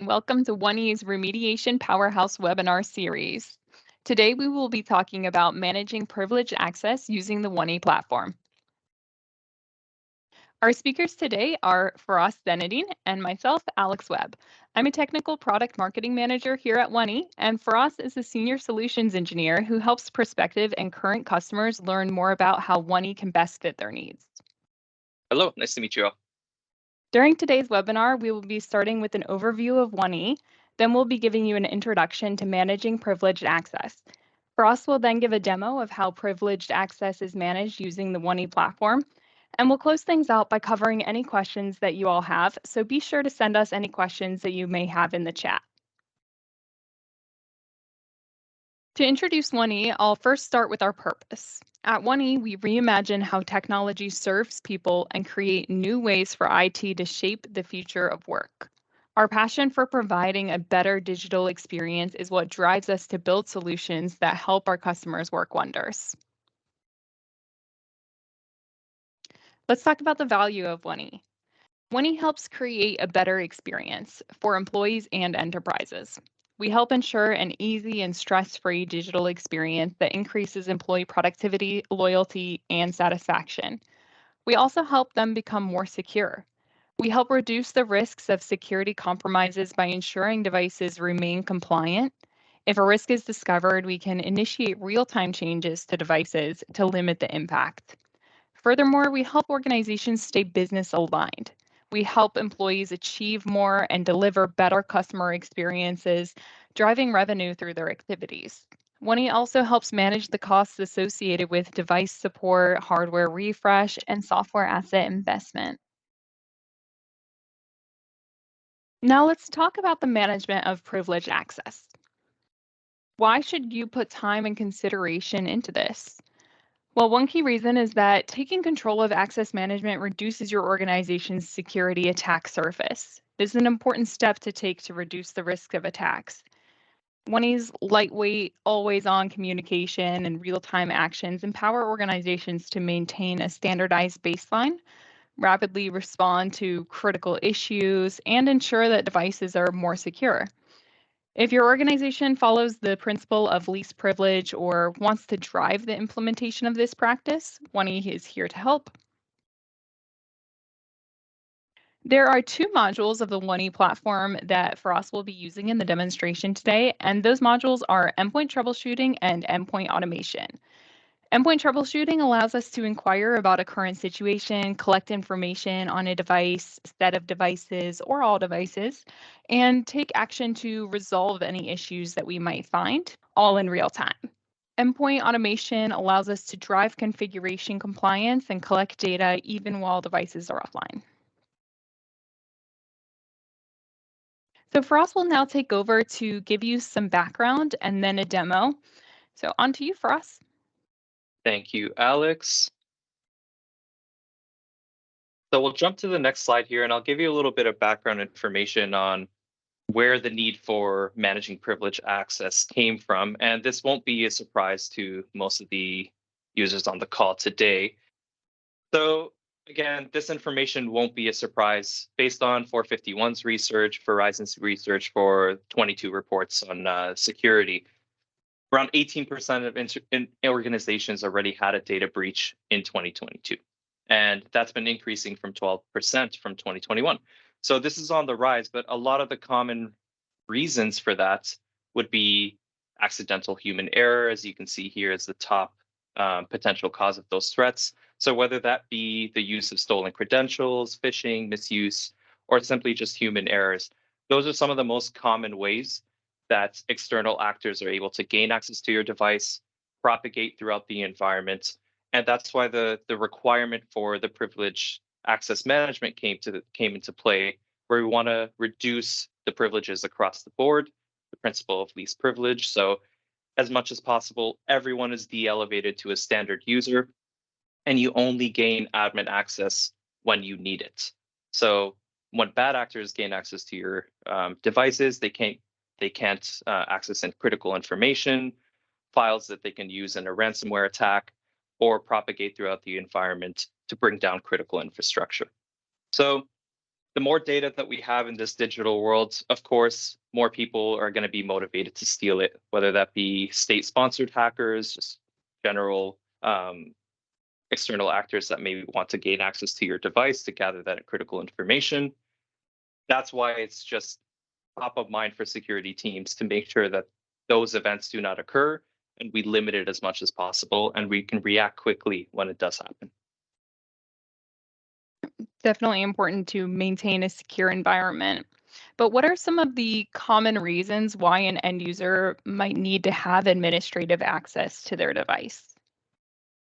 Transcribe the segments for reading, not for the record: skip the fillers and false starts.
Welcome to 1E's Remediation Powerhouse webinar series. Today we will be talking about managing privileged access using the 1E platform. Our speakers today are Faraz Zenedine and myself, Alex Webb. I'm a technical product marketing manager here at 1E, and Faraz is a senior solutions engineer who helps prospective and current customers learn more about how 1E can best fit their needs. Hello, nice to meet you all. During today's webinar, we will be starting with an overview of 1E, then we'll be giving you an introduction to managing privileged access. Frost will then give a demo of how privileged access is managed using the 1E platform, and we'll close things out by covering any questions that you all have, so be sure to send us any questions that you may have in the chat. To introduce 1E, I'll first start with our purpose. At 1E, we reimagine how technology serves people and create new ways for IT to shape the future of work. Our passion for providing a better digital experience is what drives us to build solutions that help our customers work wonders. Let's talk about the value of 1E. 1E helps create a better experience for employees and enterprises. We help ensure an easy and stress-free digital experience that increases employee productivity, loyalty, and satisfaction. We also help them become more secure. We help reduce the risks of security compromises by ensuring devices remain compliant. If a risk is discovered, we can initiate real-time changes to devices to limit the impact. Furthermore, we help organizations stay business aligned. We help employees achieve more and deliver better customer experiences, driving revenue through their activities. 1E also helps manage the costs associated with device support, hardware refresh, and software asset investment. Now let's talk about the management of privileged access. Why should you put time and consideration into this? Well, one key reason is that taking control of access management reduces your organization's security attack surface. This is an important step to take to reduce the risk of attacks. 1E's lightweight, always-on communication and real-time actions empower organizations to maintain a standardized baseline, rapidly respond to critical issues, and ensure that devices are more secure. If your organization follows the principle of least privilege or wants to drive the implementation of this practice, 1E is here to help. There are two modules of the 1E platform that Frost will be using in the demonstration today, and those modules are Endpoint Troubleshooting and Endpoint Automation. Endpoint troubleshooting allows us to inquire about a current situation, collect information on a device, set of devices, or all devices, and take action to resolve any issues that we might find, all in real time. Endpoint automation allows us to drive configuration compliance and collect data even while devices are offline. So Frost will now take over to give you some background and then a demo. So on to you, Frost. Thank you, Alex. So we'll jump to the next slide here, and I'll give you a little bit of background information on where the need for managing privileged access came from. And this won't be a surprise to most of the users on the call today. So again, this information won't be a surprise based on 451's research, Verizon's research for 22 reports on security. Around 18% of organizations already had a data breach in 2022. And that's been increasing from 12% from 2021. So this is on the rise, but a lot of the common reasons for that would be accidental human error, as you can see here as the top potential cause of those threats. So whether that be the use of stolen credentials, phishing, misuse, or simply just human errors, those are some of the most common ways that external actors are able to gain access to your device, propagate throughout the environment. And that's why the requirement for the privilege access management came into play, where we want to reduce the privileges across the board, the principle of least privilege. So as much as possible, everyone is de-elevated to a standard user, and you only gain admin access when you need it. So when bad actors gain access to your devices, they can't access critical information, files that they can use in a ransomware attack, or propagate throughout the environment to bring down critical infrastructure. So The more data that we have in this digital world, of course, more people are going to be motivated to steal it, whether that be state-sponsored hackers, just general external actors that may want to gain access to your device to gather that critical information. That's why it's just top of mind for security teams to make sure that those events do not occur and we limit it as much as possible and we can react quickly when it does happen. Definitely important to maintain a secure environment. But what are some of the common reasons why an end user might need to have administrative access to their device?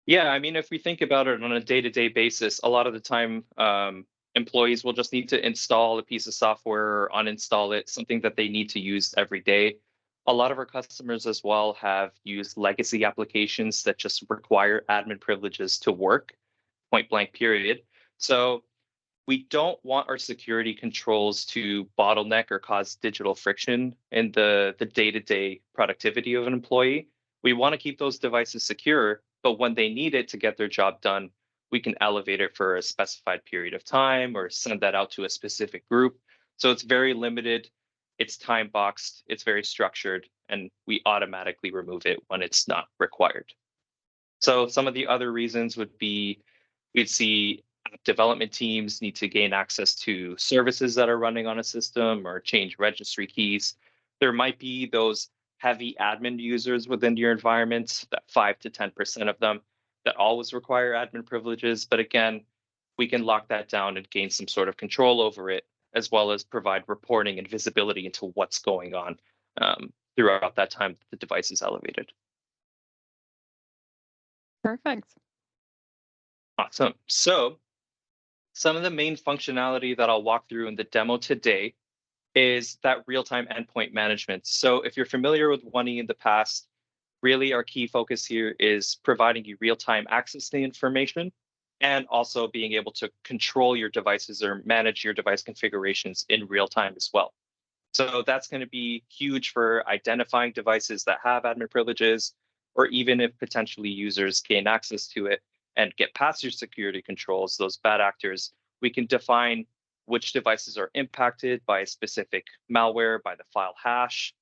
Yeah, I mean, if we think about it on a day-to-day basis, a lot of the time, employees will just need to install a piece of software or uninstall it, something that they need to use every day. A lot of our customers as well have used legacy applications that just require admin privileges to work, point blank, period. So we don't want our security controls to bottleneck or cause digital friction in the day-to-day productivity of an employee. We want to keep those devices secure, but when they need it to get their job done, we can elevate it for a specified period of time or send that out to a specific group. So it's very limited, it's time boxed, it's very structured, and we automatically remove it when it's not required. So some of the other reasons would be we'd see app development teams need to gain access to services that are running on a system or change registry keys. There might be those heavy admin users within your environment, that 5 to 10% of them that always require admin privileges. But again, we can lock that down and gain some sort of control over it, as well as provide reporting and visibility into what's going on throughout that time that the device is elevated. Perfect. Awesome. So some of the main functionality that I'll walk through in the demo today is that real-time endpoint management. So if you're familiar with OneE in the past, really our key focus here is providing you real-time access to the information and also being able to control your devices or manage your device configurations in real time as well. So that's going to be huge for identifying devices that have admin privileges, or even if potentially users gain access to it and get past your security controls, those bad actors, we can define which devices are impacted by a specific malware, by the file hash,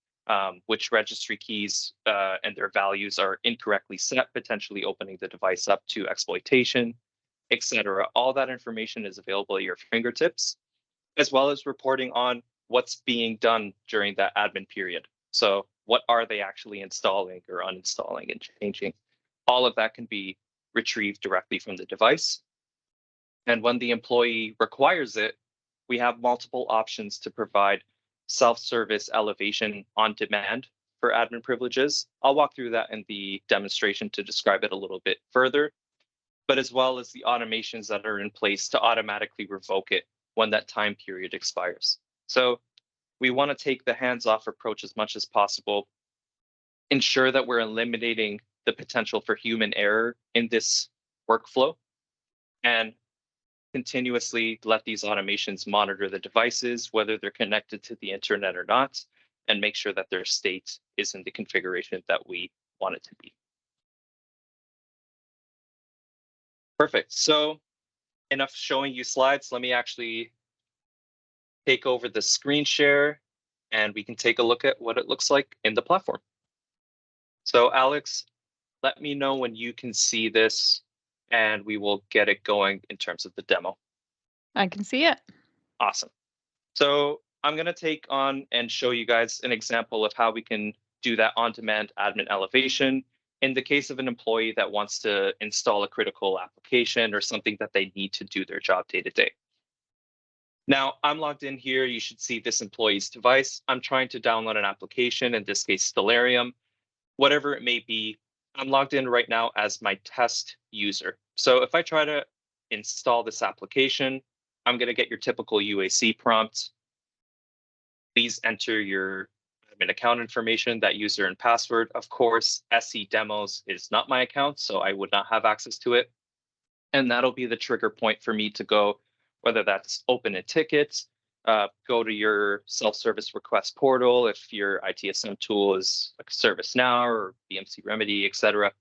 which registry keys and their values are incorrectly set, potentially opening the device up to exploitation, etc. All that information is available at your fingertips, as well as reporting on what's being done during that admin period. So what are they actually installing or uninstalling and changing? All of that can be retrieved directly from the device. And when the employee requires it, we have multiple options to provide self-service elevation on demand for admin privileges. I'll walk through that in the demonstration to describe it a little bit further, but as well as the automations that are in place to automatically revoke it when that time period expires. So we want to take the hands-off approach as much as possible, ensure that we're eliminating the potential for human error in this workflow, and continuously let these automations monitor the devices, whether they're connected to the internet or not, and make sure that their state is in the configuration that we want it to be. Perfect. So enough showing you slides. Let me actually take over the screen share and we can take a look at what it looks like in the platform. So Alex, let me know when you can see this and we will get it going in terms of the demo. I can see it. Awesome. So I'm going to take on and show you guys an example of how we can do that on-demand admin elevation in the case of an employee that wants to install a critical application or something that they need to do their job day to day. Now, I'm logged in here. You should see this employee's device. I'm trying to download an application, in this case, Stellarium, whatever it may be. I'm logged in right now as my test user. So if I try to install this application, I'm going to get your typical UAC prompt. Please enter your admin account information, that user and password. Of course, SE Demos is not my account, so I would not have access to it. And that'll be the trigger point for me to go, whether that's open a ticket, go to your self-service request portal if your ITSM tool is like ServiceNow or BMC Remedy, et cetera,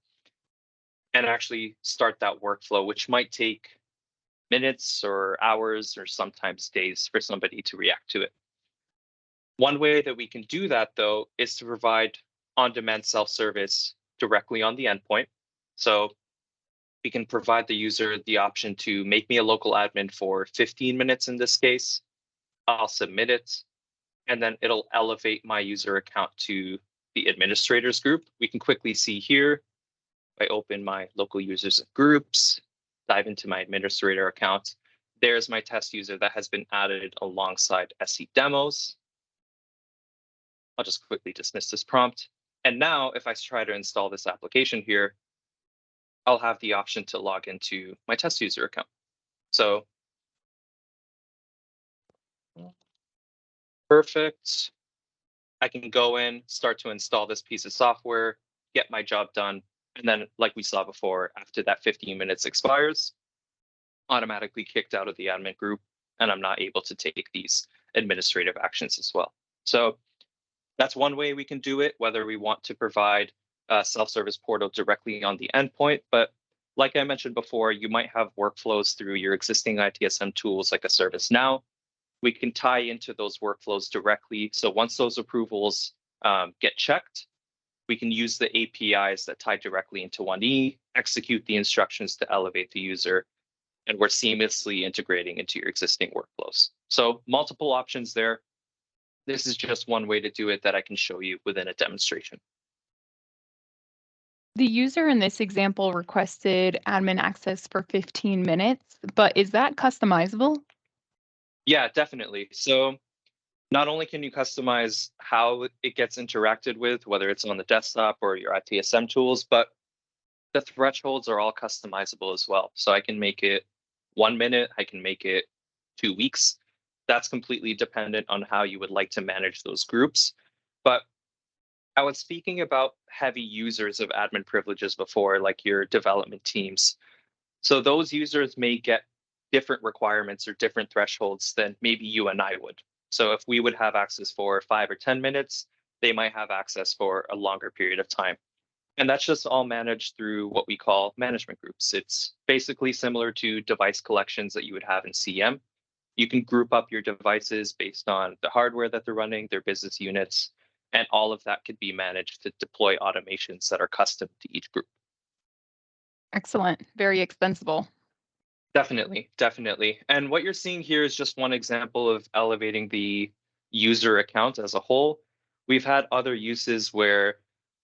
and actually start that workflow, which might take minutes or hours or sometimes days for somebody to react to it. One way that we can do that, though, is to provide on-demand self-service directly on the endpoint. So we can provide the user the option to make me a local admin for 15 minutes in this case. I'll submit it, and then it'll elevate my user account to the administrators group. We can quickly see here, if I open my local users and groups, dive into my administrator account, there's my test user that has been added alongside SE demos. I'll just quickly dismiss this prompt. And now if I try to install this application here, I'll have the option to log into my test user account. So perfect. I can go in, start to install this piece of software, get my job done. And then like we saw before, after that 15 minutes expires, automatically kicked out of the admin group, and I'm not able to take these administrative actions as well. So that's one way we can do it, whether we want to provide a self-service portal directly on the endpoint. But like I mentioned before, you might have workflows through your existing ITSM tools like a ServiceNow. We can tie into those workflows directly. So once those approvals get checked, we can use the APIs that tie directly into 1E, execute the instructions to elevate the user, and we're seamlessly integrating into your existing workflows. So multiple options there. This is just one way to do it that I can show you within a demonstration. The user in this example requested admin access for 15 minutes, but is that customizable? Yeah, definitely. So not only can you customize how it gets interacted with, whether it's on the desktop or your ITSM tools, but the thresholds are all customizable as well. So I can make it 1 minute, I can make it 2 weeks. That's completely dependent on how you would like to manage those groups. But I was speaking about heavy users of admin privileges before, like your development teams. So those users may get different requirements or different thresholds than maybe you and I would. So if we would have access for 5 or 10 minutes, they might have access for a longer period of time. And that's just all managed through what we call management groups. It's basically similar to device collections that you would have in CM. You can group up your devices based on the hardware that they're running, their business units, and all of that could be managed to deploy automations that are custom to each group. Excellent. Very extensible. Definitely, definitely. And what you're seeing here is just one example of elevating the user account as a whole. We've had other uses where,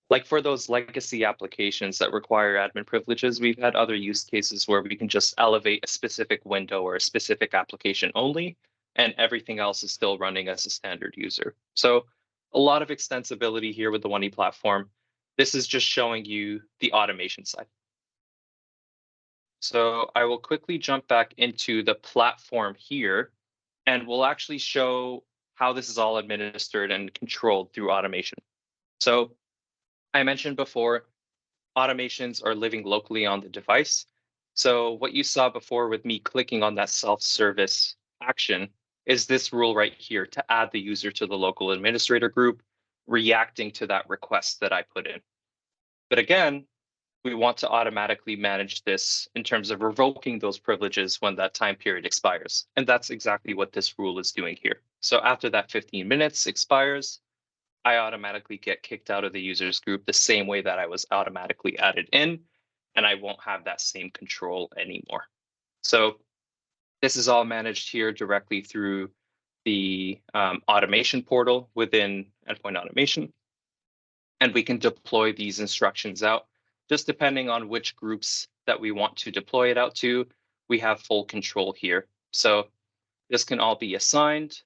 like for those legacy applications that require admin privileges, we've had other use cases where we can just elevate a specific window or a specific application only, and everything else is still running as a standard user. So a lot of extensibility here with the 1E platform. This is just showing you the automation side. So I will quickly jump back into the platform here, and we'll actually show how this is all administered and controlled through automation. So I mentioned before, automations are living locally on the device. So what you saw before with me clicking on that self-service action is this rule right here to add the user to the local administrator group, reacting to that request that I put in. But again, we want to automatically manage this in terms of revoking those privileges when that time period expires. And that's exactly what this rule is doing here. So after that 15 minutes expires, I automatically get kicked out of the users group the same way that I was automatically added in, and I won't have that same control anymore. So this is all managed here directly through the automation portal within Endpoint Automation. And we can deploy these instructions out just depending on which groups that we want to deploy it out to. We have full control here. So this can all be assigned,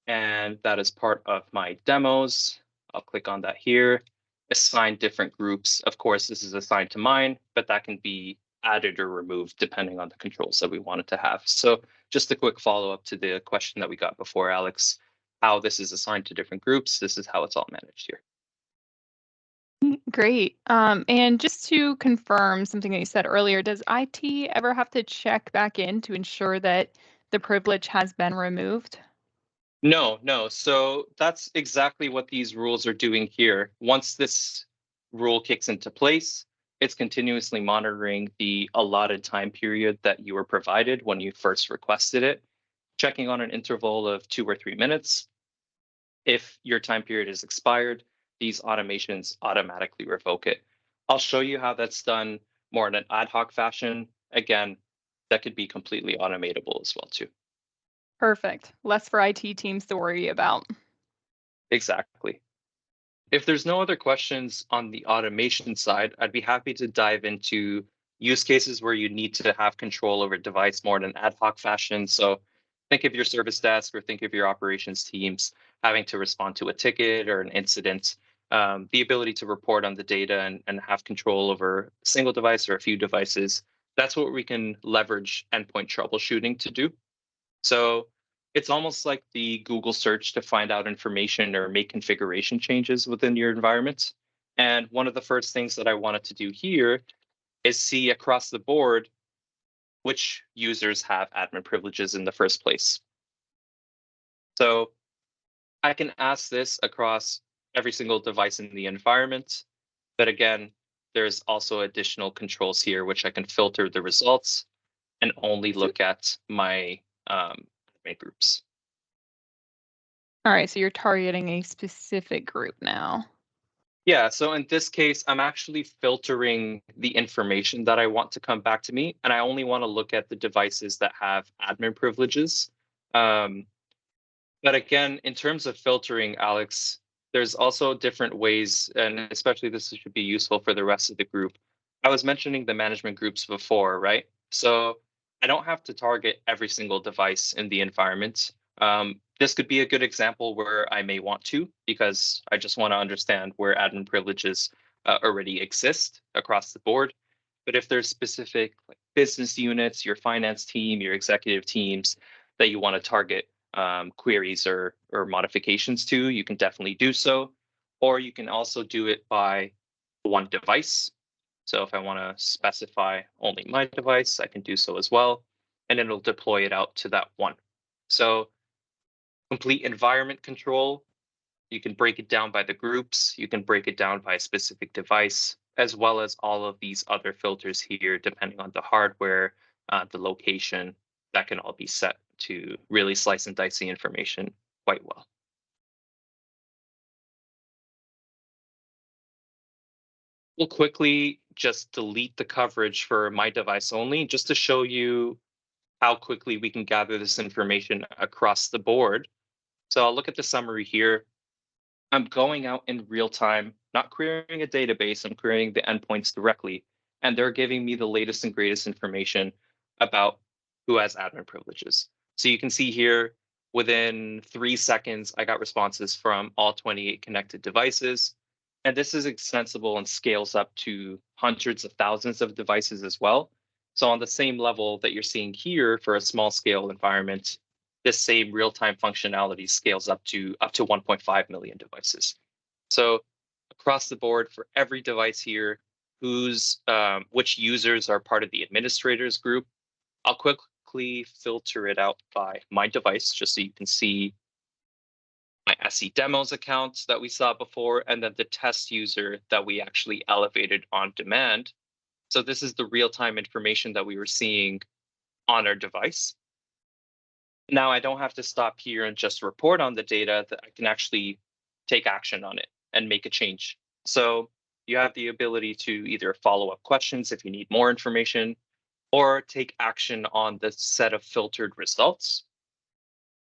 and that is part of my demos. I'll click on that here, assign different groups. Of course, this is assigned to mine, but that can be added or removed depending on the controls that we wanted to have. So just a quick follow-up to the question that we got before, Alex, how this is assigned to different groups. This is how it's all managed here. Great. And just to confirm something that you said earlier, does IT ever have to check back in to ensure that the privilege has been removed? No, no. So that's exactly what these rules are doing here. Once this rule kicks into place, it's continuously monitoring the allotted time period that you were provided when you first requested it, checking on an interval of 2 or 3 minutes. If your time period is expired, these automations automatically revoke it. I'll show you how that's done more in an ad hoc fashion. Again, that could be completely automatable as well too. Perfect. Less for IT teams to worry about. Exactly. If there's no other questions on the automation side, I'd be happy to dive into use cases where you need to have control over a device more in an ad hoc fashion. So think of your service desk or think of your operations teams having to respond to a ticket or an incident. The ability to report on the data and have control over a single device or a few devices, that's what we can leverage endpoint troubleshooting to do. So it's almost like the Google search to find out information or make configuration changes within your environment. And one of the first things that I wanted to do here is see across the board which users have admin privileges in the first place. So I can ask this across every single device in the environment. But again, there's also additional controls here, which I can filter the results and only look at my admin groups. All right, so you're targeting a specific group now. Yeah, so in this case, I'm actually filtering the information that I want to come back to me, and I only want to look at the devices that have admin privileges. Um, but again, in terms of filtering, Alex, there's also different ways, and especially this should be useful for the rest of the group. I was mentioning the management groups before, right? So I don't have to target every single device in the environment. This could be a good example where I may want to, because I just want to understand where admin privileges already exist across the board. But if there's specific like business units, your finance team, your executive teams that you want to target queries or modifications to, you can definitely do so. Or you can also do it by one device. So if I want to specify only my device, I can do so as well. And it'll deploy it out to that one. So complete environment control, you can break it down by the groups, you can break it down by a specific device, as well as all of these other filters here, depending on the hardware, the location, that can all be set to really slice and dice the information quite well. We'll quickly just delete the coverage for my device only, just to show you how quickly we can gather this information across the board. So I'll look at the summary here. I'm going out in real time, not querying a database, I'm querying the endpoints directly, and they're giving me the latest and greatest information about who has admin privileges. So you can see here, within 3 seconds, I got responses from all 28 connected devices. And this is extensible and scales up to hundreds of thousands of devices as well. So on the same level that you're seeing here for a small scale environment, this same real-time functionality scales up to 1.5 million devices. So across the board for every device here, which users are part of the administrators group, I'll quickly filter it out by my device just so you can see my SE demos account that we saw before, and then the test user that we actually elevated on demand. So this is the real-time information that we were seeing on our device. Now I don't have to stop here and just report on the data, that I can actually take action on it and make a change. So you have the ability to either follow up questions if you need more information, or take action on the set of filtered results.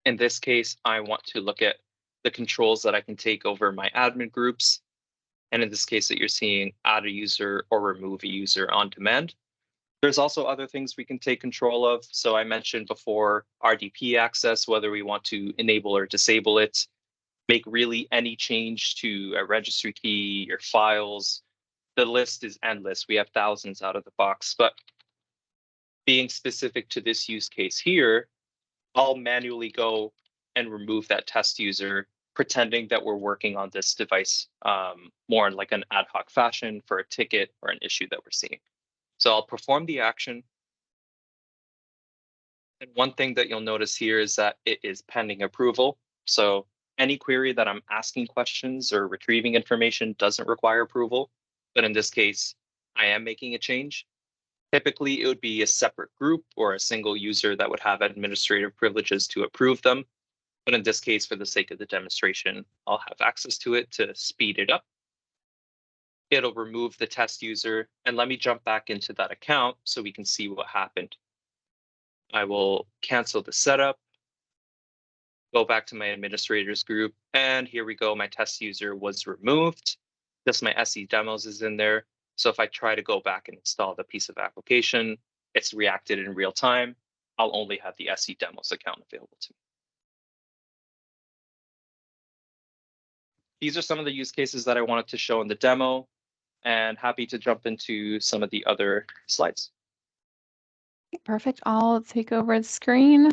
In this case, I want to look at the controls that I can take over my admin groups. And in this case that you're seeing, add a user or remove a user on demand. There's also other things we can take control of. So I mentioned before RDP access, whether we want to enable or disable it, make really any change to a registry key, your files. The list is endless. We have thousands out of the box. But being specific to this use case here, I'll manually go and remove that test user, pretending that we're working on this device more in like an ad hoc fashion for a ticket or an issue that we're seeing. So I'll perform the action. And one thing that you'll notice here is that it is pending approval. So any query that I'm asking questions or retrieving information doesn't require approval. But in this case, I am making a change. Typically, it would be a separate group or a single user that would have administrative privileges to approve them. But in this case, for the sake of the demonstration, I'll have access to it to speed it up. It'll remove the test user, and let me jump back into that account so we can see what happened. I will cancel the setup, go back to my administrators group, and here we go. My test user was removed. Just my SE demos is in there. So if I try to go back and install the piece of application, it's reacted in real time. I'll only have the SE demos account available to me. These are some of the use cases that I wanted to show in the demo, and happy to jump into some of the other slides. Perfect. I'll take over the screen.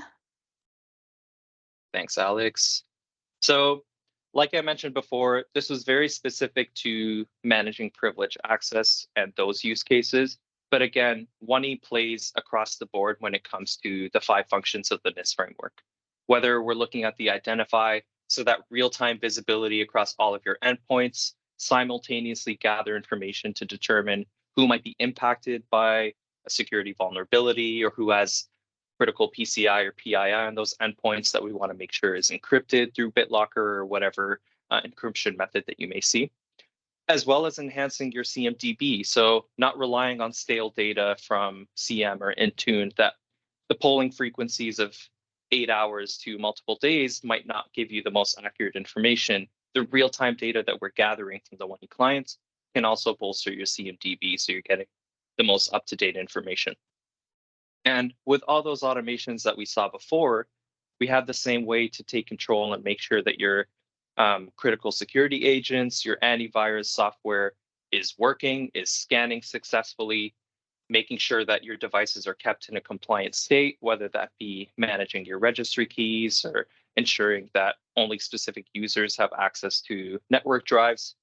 Thanks, Alex. So, like I mentioned before, this was very specific to managing privilege access and those use cases. But again, 1E plays across the board when it comes to the 5 functions of the NIST framework. Whether we're looking at the identify, so that real-time visibility across all of your endpoints, simultaneously gather information to determine who might be impacted by a security vulnerability or who has critical PCI or PII on those endpoints that we want to make sure is encrypted through BitLocker or whatever encryption method that you may see, as well as enhancing your CMDB. So not relying on stale data from CM or Intune that the polling frequencies of 8 hours to multiple days might not give you the most accurate information. The real-time data that we're gathering from the 1E clients can also bolster your CMDB, so you're getting the most up-to-date information. And with all those automations that we saw before, we have the same way to take control and make sure that your critical security agents, your antivirus software is working, is scanning successfully, making sure that your devices are kept in a compliant state, whether that be managing your registry keys or ensuring that only specific users have access to network drives,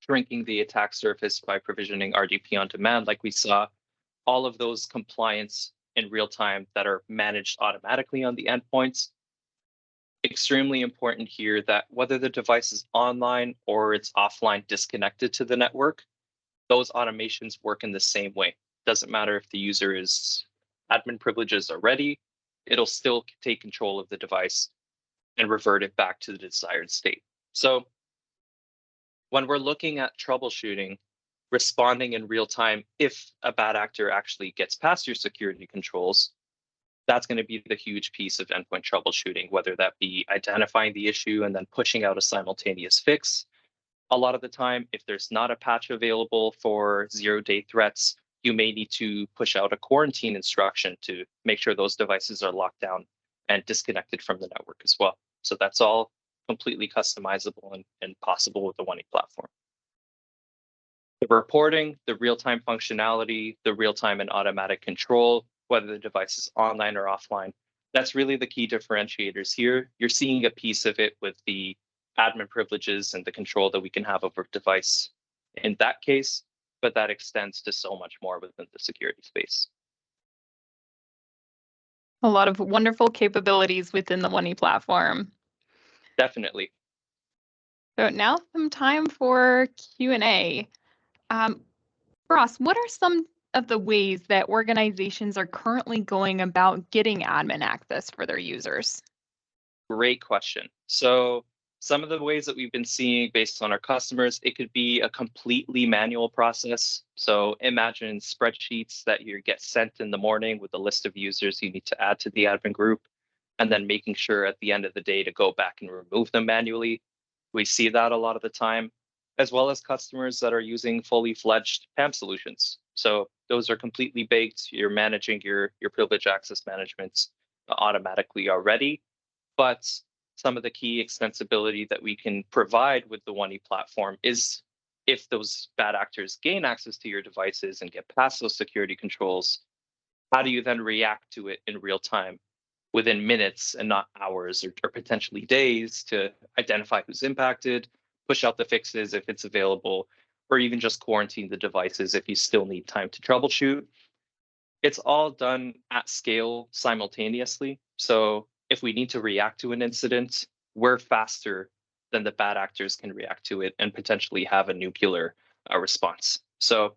shrinking the attack surface by provisioning RDP on demand, like we saw, all of those compliance in real time that are managed automatically on the endpoints. Extremely important here that whether the device is online or it's offline disconnected to the network, those automations work in the same way. Doesn't matter if the user is admin privileges already, it'll still take control of the device and revert it back to the desired state. So when we're looking at troubleshooting, responding in real time if a bad actor actually gets past your security controls, that's going to be the huge piece of endpoint troubleshooting, whether that be identifying the issue and then pushing out a simultaneous fix. A lot of the time, if there's not a patch available for 0-day threats, you may need to push out a quarantine instruction to make sure those devices are locked down and disconnected from the network as well. So that's all completely customizable and possible with the 1E platform. The reporting, the real-time functionality, the real-time and automatic control, whether the device is online or offline, that's really the key differentiators here. You're seeing a piece of it with the admin privileges and the control that we can have over device in that case, but that extends to so much more within the security space. A lot of wonderful capabilities within the 1E platform. Definitely. So now some time for Q&A. Ross, what are some of the ways that organizations are currently going about getting admin access for their users? Great question. So some of the ways that we've been seeing based on our customers, it could be a completely manual process. So imagine spreadsheets that you get sent in the morning with a list of users you need to add to the admin group, and then making sure at the end of the day to go back and remove them manually. We see that a lot of the time, as well as customers that are using fully fledged PAM solutions. So those are completely baked. You're managing your privilege access management automatically already. But some of the key extensibility that we can provide with the 1E platform is if those bad actors gain access to your devices and get past those security controls, how do you then react to it in real time within minutes and not hours or potentially days to identify who's impacted, push out the fixes if it's available, or even just quarantine the devices if you still need time to troubleshoot. It's all done at scale simultaneously. So if we need to react to an incident, we're faster than the bad actors can react to it and potentially have a nuclear response. So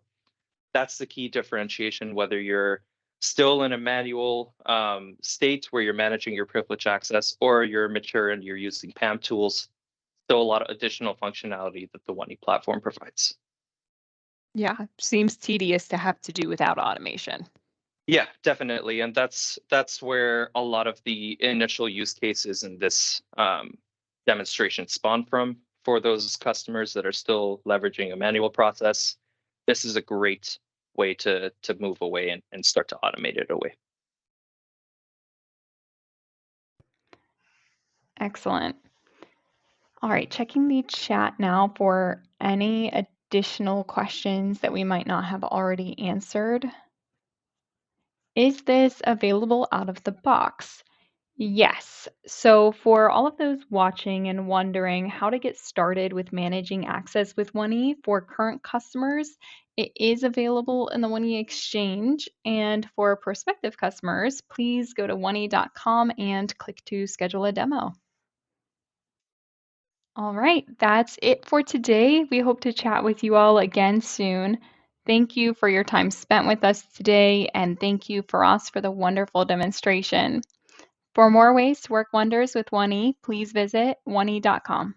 That's the key differentiation, whether you're still in a manual state where you're managing your privilege access, or you're mature and you're using PAM tools. Still a lot of additional functionality that the 1E platform provides. Yeah, seems tedious to have to do without automation. Yeah, definitely, and that's where a lot of the initial use cases in this demonstration spawn from. For those customers that are still leveraging a manual process, this is a great way to move away and start to automate it away. Excellent. All right, checking the chat now for any additional questions that we might not have already answered. Is this available out of the box? Yes. So, for all of those watching and wondering how to get started with managing access with 1E for current customers, it is available in the 1E Exchange. And for prospective customers, please go to 1e.com and click to schedule a demo. All right, that's it for today. We hope to chat with you all again soon. Thank you for your time spent with us today, and thank you, Faraz, for the wonderful demonstration. For more ways to work wonders with 1E, please visit 1e.com.